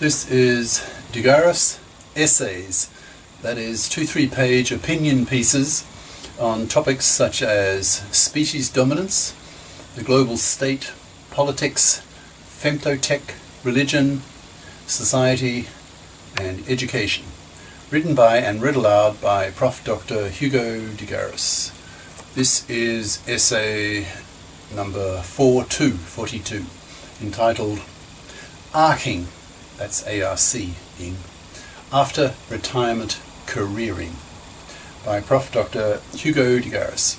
This is GARIS Essays, that is 2-3 page opinion pieces on topics such as species dominance, the global state, politics, femtotech, religion, society and education. Written by and read aloud by Prof. Dr. Hugo de Garis. This is essay number 42, entitled Arcing, that's A-R-C-ing, After Retirement Careering, by Prof. Dr. Hugo de Garis.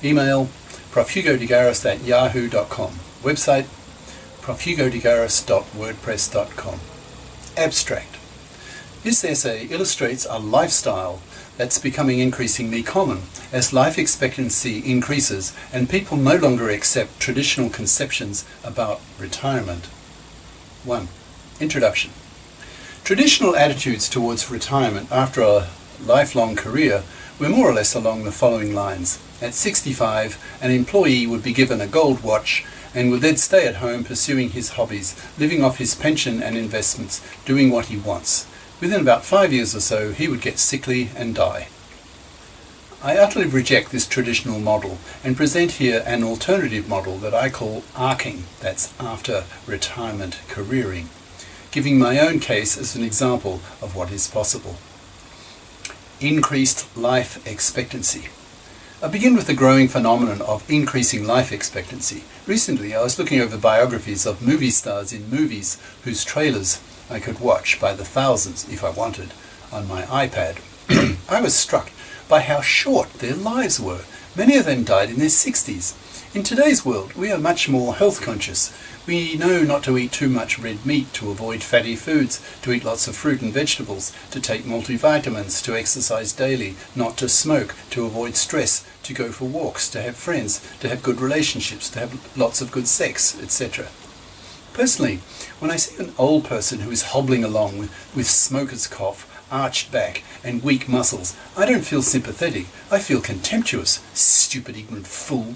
Email profhugodegaris@yahoo.com. Website profhugodegaris.wordpress.com. Abstract. This essay illustrates a lifestyle that's becoming increasingly common as life expectancy increases and people no longer accept traditional conceptions about retirement. 1. Introduction. Traditional attitudes towards retirement after a lifelong career were more or less along the following lines. At 65, an employee would be given a gold watch and would then stay at home pursuing his hobbies, living off his pension and investments, doing what he wants. Within about 5 years or so, he would get sickly and die. I utterly reject this traditional model and present here an alternative model that I call arcing, that's after retirement careering, giving my own case as an example of what is possible. Increased life expectancy. I begin with the growing phenomenon of increasing life expectancy. Recently I was looking over biographies of movie stars in movies whose trailers I could watch by the thousands, if I wanted, on my iPad. I was struck by how short their lives were. Many of them died in their 60s. In today's world, we are much more health conscious. We know not to eat too much red meat, to avoid fatty foods, to eat lots of fruit and vegetables, to take multivitamins, to exercise daily, not to smoke, to avoid stress, to go for walks, to have friends, to have good relationships, to have lots of good sex, etc. Personally, when I see an old person who is hobbling along with smoker's cough, arched back and weak muscles, I don't feel sympathetic. I feel contemptuous. Stupid, ignorant fool.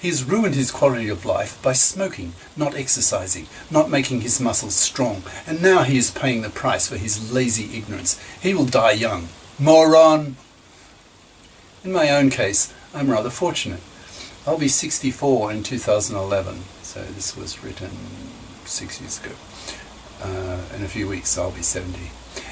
He has ruined his quality of life by smoking, not exercising, not making his muscles strong, and now he is paying the price for his lazy ignorance. He will die young. Moron! In my own case, I'm rather fortunate. I'll be 64 in 2011, so this was written 6 years ago. In a few weeks I'll be 70.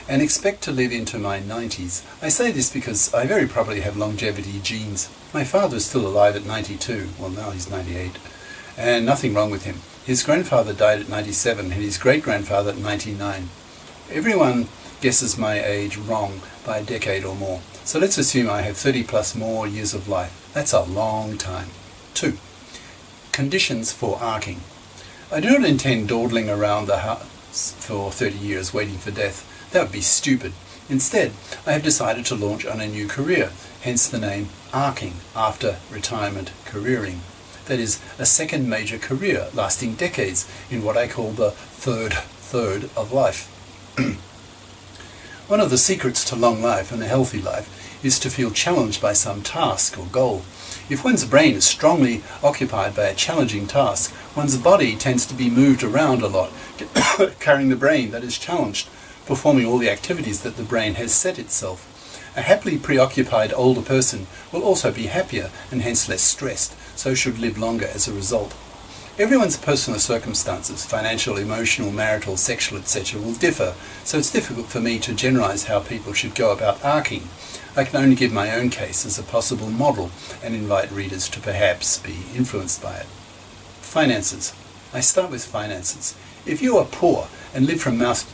And expect to live into my 90s. I say this because I very probably have longevity genes. My father is still alive at 92, well now he's 98, and nothing wrong with him. His grandfather died at 97 and his great-grandfather at 99. Everyone guesses my age wrong by a decade or more. So let's assume I have 30 plus more years of life. That's a long time. 2. Conditions for arcing. I do not intend dawdling around the house for 30 years waiting for death. That would be stupid. Instead, I have decided to launch on a new career, hence the name arcing, after retirement careering. That is, a second major career lasting decades in what I call the third of life. One of the secrets to long life and a healthy life is to feel challenged by some task or goal. If one's brain is strongly occupied by a challenging task, one's body tends to be moved around a lot, carrying the brain that is challenged, performing all the activities that the brain has set itself. A happily preoccupied older person will also be happier and hence less stressed, so should live longer as a result. Everyone's personal circumstances, financial, emotional, marital, sexual, etc. will differ, so it's difficult for me to generalize how people should go about arcing. I can only give my own case as a possible model and invite readers to perhaps be influenced by it. Finances. I start with finances. If you are poor and live from month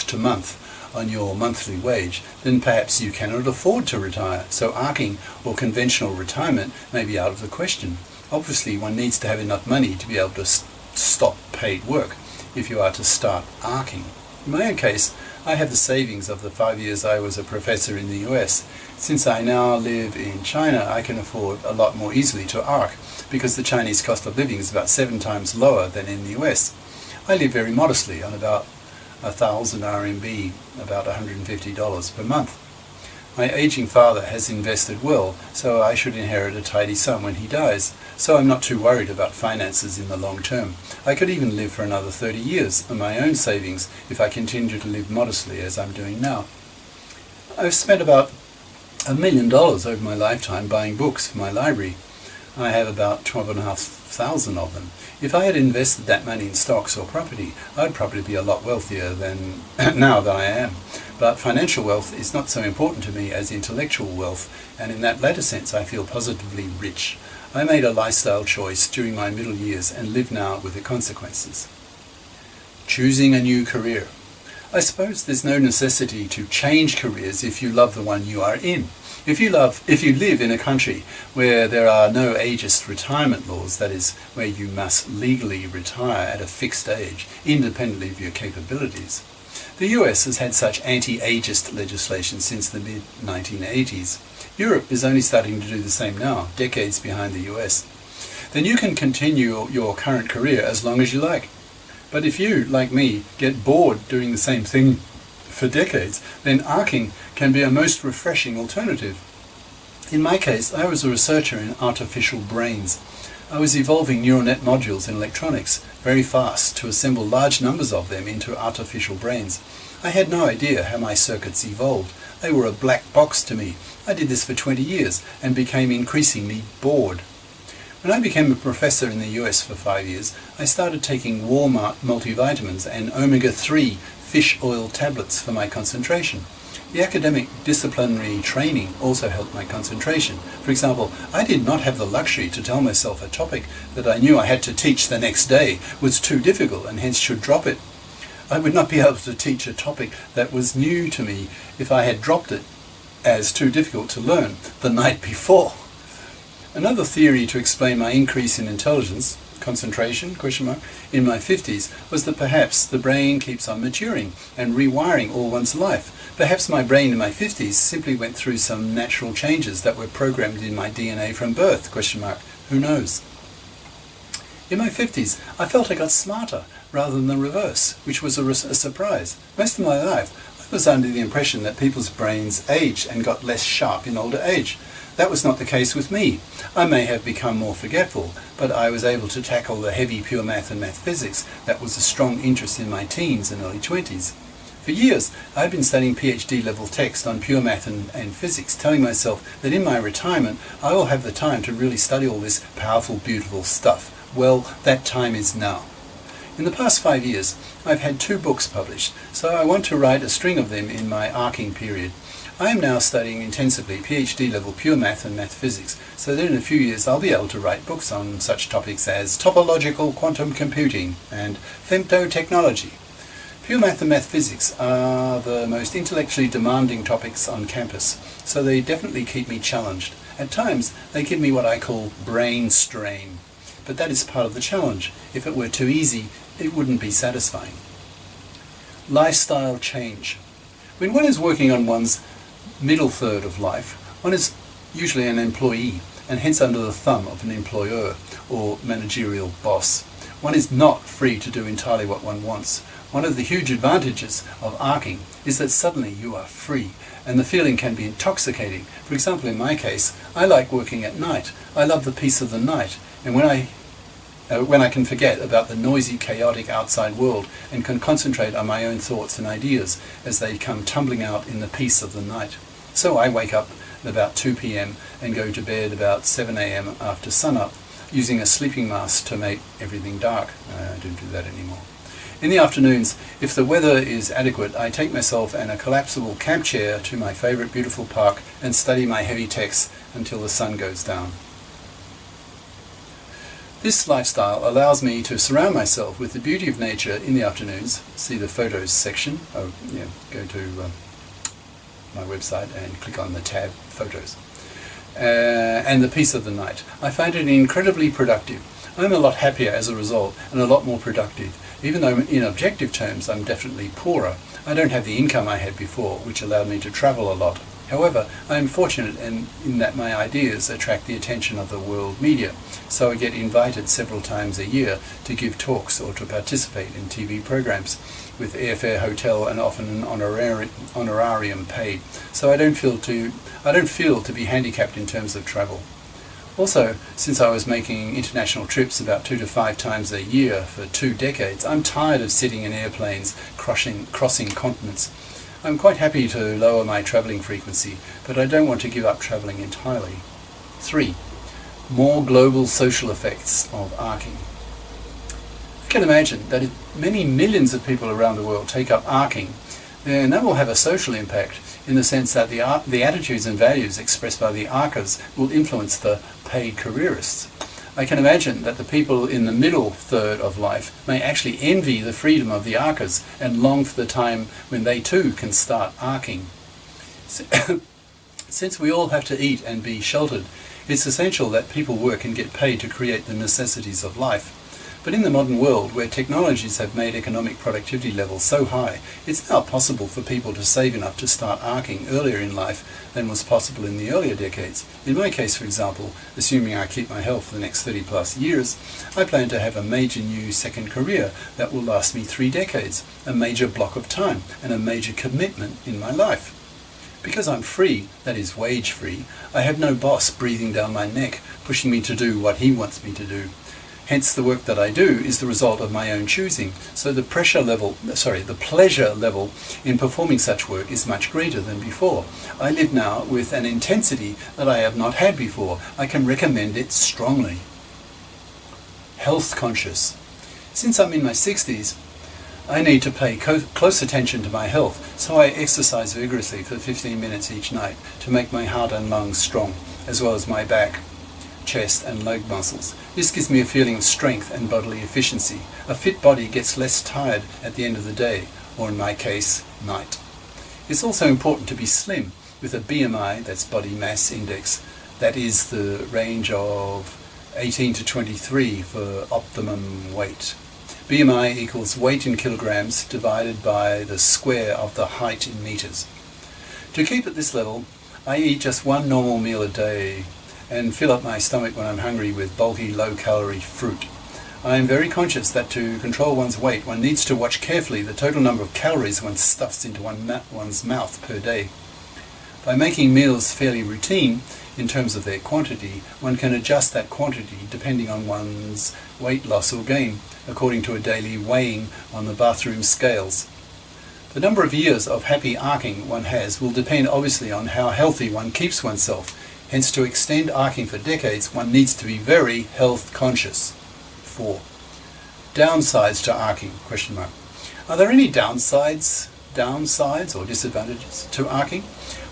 to month on your monthly wage, then perhaps you cannot afford to retire, so arcing or conventional retirement may be out of the question. Obviously, one needs to have enough money to be able to stop paid work if you are to start arcing. In my own case, I have the savings of the 5 years I was a professor in the US. Since I now live in China, I can afford a lot more easily to arc, because the Chinese cost of living is about 7 times lower than in the US. I live very modestly on about 1,000 RMB, about $150 per month. My aging father has invested well, so I should inherit a tidy sum when he dies, so I'm not too worried about finances in the long term. I could even live for another 30 years on my own savings if I continue to live modestly as I'm doing now. I've spent about $1 million over my lifetime buying books for my library. I have about 12,500 of them. If I had invested that money in stocks or property, I'd probably be a lot wealthier than now than I am. But financial wealth is not so important to me as intellectual wealth, and in that latter sense I feel positively rich. I made a lifestyle choice during my middle years and live now with the consequences. Choosing a new career. I suppose there's no necessity to change careers if you love the one you are in. If you live in a country where there are no ageist retirement laws, that is, where you must legally retire at a fixed age, independently of your capabilities. The US has had such anti-ageist legislation since the mid-1980s. Europe is only starting to do the same now, decades behind the US. Then you can continue your current career as long as you like. But if you, like me, get bored doing the same thing for decades, then arcing can be a most refreshing alternative. In my case, I was a researcher in artificial brains. I was evolving neural net modules in electronics very fast to assemble large numbers of them into artificial brains. I had no idea how my circuits evolved. They were a black box to me. I did this for 20 years and became increasingly bored. When I became a professor in the US for 5 years, I started taking Walmart multivitamins and omega-3 fish oil tablets for my concentration. The academic disciplinary training also helped my concentration. For example, I did not have the luxury to tell myself a topic that I knew I had to teach the next day was too difficult and hence should drop it. I would not be able to teach a topic that was new to me if I had dropped it as too difficult to learn the night before. Another theory to explain my increase in intelligence, concentration, in my 50s was that perhaps the brain keeps on maturing and rewiring all one's life. Perhaps my brain in my 50s simply went through some natural changes that were programmed in my DNA from birth, Who knows? In my 50s, I felt I got smarter rather than the reverse, which was a surprise. Most of my life, I was under the impression that people's brains aged and got less sharp in older age. That was not the case with me. I may have become more forgetful, but I was able to tackle the heavy pure math and math physics that was a strong interest in my teens and early 20s. For years, I've been studying PhD level text on pure math and physics, telling myself that in my retirement I will have the time to really study all this powerful, beautiful stuff. Well, that time is now. In the past 5 years, I've had 2 books published, so I want to write a string of them in my arcing period. I am now studying intensively PhD level pure math and math physics, so that in a few years I'll be able to write books on such topics as topological quantum computing and femtotechnology. Pure math and math physics are the most intellectually demanding topics on campus, so they definitely keep me challenged. At times, they give me what I call brain strain. But that is part of the challenge. If it were too easy, it wouldn't be satisfying. Lifestyle change. When one is working on one's middle third of life, one is usually an employee and hence under the thumb of an employer or managerial boss. One is not free to do entirely what one wants. One of the huge advantages of arcing is that suddenly you are free, and the feeling can be intoxicating. For example, in my case, I like working at night. I love the peace of the night, and when I can forget about the noisy, chaotic outside world and can concentrate on my own thoughts and ideas as they come tumbling out in the peace of the night. So I wake up at about 2 p.m. and go to bed about 7 a.m. after sunup, using a sleeping mask to make everything dark. I don't do that anymore. In the afternoons, if the weather is adequate, I take myself and a collapsible camp chair to my favourite beautiful park and study my heavy texts until the sun goes down. This lifestyle allows me to surround myself with the beauty of nature in the afternoons. See the photos section. Go to my website and click on the tab Photos. And the peace of the night. I find it incredibly productive. I'm a lot happier as a result and a lot more productive. Even though in objective terms I'm definitely poorer, I don't have the income I had before, which allowed me to travel a lot. However, I am fortunate in that my ideas attract the attention of the world media, so I get invited several times a year to give talks or to participate in TV programs, with airfare, hotel, and often an honorarium paid. So I don't feel to be handicapped in terms of travel. Also, since I was making international trips about 2 to 5 times a year for 2 decades, I'm tired of sitting in airplanes crossing continents. I'm quite happy to lower my travelling frequency, but I don't want to give up travelling entirely. 3. More global social effects of arcing. I can imagine that if many millions of people around the world take up arcing, then that will have a social impact in the sense that the attitudes and values expressed by the arcers will influence the paid careerists. I can imagine that the people in the middle third of life may actually envy the freedom of the arcers and long for the time when they too can start arcing. Since we all have to eat and be sheltered, it's essential that people work and get paid to create the necessities of life. But in the modern world, where technologies have made economic productivity levels so high, it's now possible for people to save enough to start arcing earlier in life than was possible in the earlier decades. In my case, for example, assuming I keep my health for the next 30 plus years, I plan to have a major new second career that will last me 3 decades, a major block of time, and a major commitment in my life. Because I'm free, that is wage-free, I have no boss breathing down my neck, pushing me to do what he wants me to do. Hence, the work that I do is the result of my own choosing, so the pleasure level in performing such work is much greater than before. I live now with an intensity that I have not had before. I can recommend it strongly. Health conscious. Since I'm in my 60s, I need to pay close attention to my health, so I exercise vigorously for 15 minutes each night to make my heart and lungs strong, as well as my back, chest and leg muscles. This gives me a feeling of strength and bodily efficiency. A fit body gets less tired at the end of the day, or in my case, night. It's also important to be slim, with a BMI, that's body mass index, that is the range of 18 to 23 for optimum weight. BMI equals weight in kilograms divided by the square of the height in meters. To keep at this level, I eat just 1 normal meal a day and fill up my stomach when I'm hungry with bulky, low-calorie fruit. I am very conscious that to control one's weight, one needs to watch carefully the total number of calories one stuffs into one's mouth per day. By making meals fairly routine in terms of their quantity, one can adjust that quantity depending on one's weight loss or gain, according to a daily weighing on the bathroom scales. The number of years of happy arcing one has will depend obviously on how healthy one keeps oneself. Hence, to extend arcing for decades, one needs to be very health conscious. 4. Downsides to arcing? Are there any downsides or disadvantages to arcing?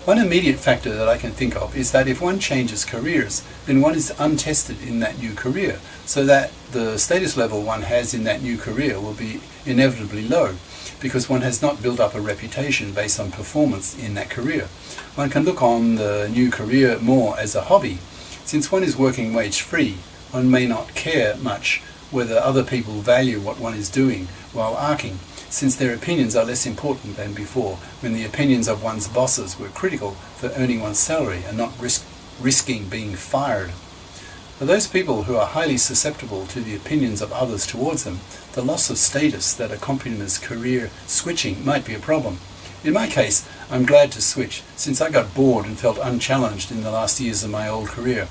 One immediate factor that I can think of is that if one changes careers, then one is untested in that new career, so that the status level one has in that new career will be inevitably low, because one has not built up a reputation based on performance in that career. One can look on the new career more as a hobby. Since one is working wage-free, one may not care much whether other people value what one is doing while arcing, since their opinions are less important than before, when the opinions of one's bosses were critical for earning one's salary and not risking being fired. For those people who are highly susceptible to the opinions of others towards them, the loss of status that accompanies career switching might be a problem. In my case, I'm glad to switch, since I got bored and felt unchallenged in the last years of my old career.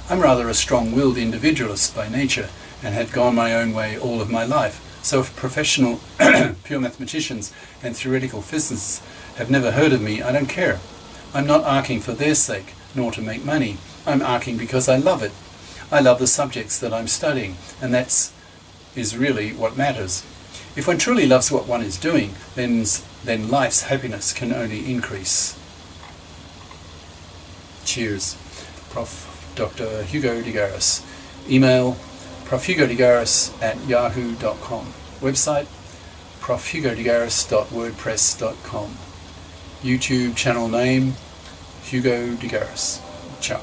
I'm rather a strong-willed individualist by nature, and had gone my own way all of my life. So if professional pure mathematicians and theoretical physicists have never heard of me, I don't care. I'm not arcing for their sake, nor to make money. I'm arcing because I love it. I love the subjects that I'm studying, and that is really what matters. If one truly loves what one is doing, then life's happiness can only increase. Cheers. Prof. Dr. Hugo de Garis. Email profhugodegaris@yahoo.com. Website profhugodegaris.wordpress.com. YouTube channel name Hugo de Garis. Ciao.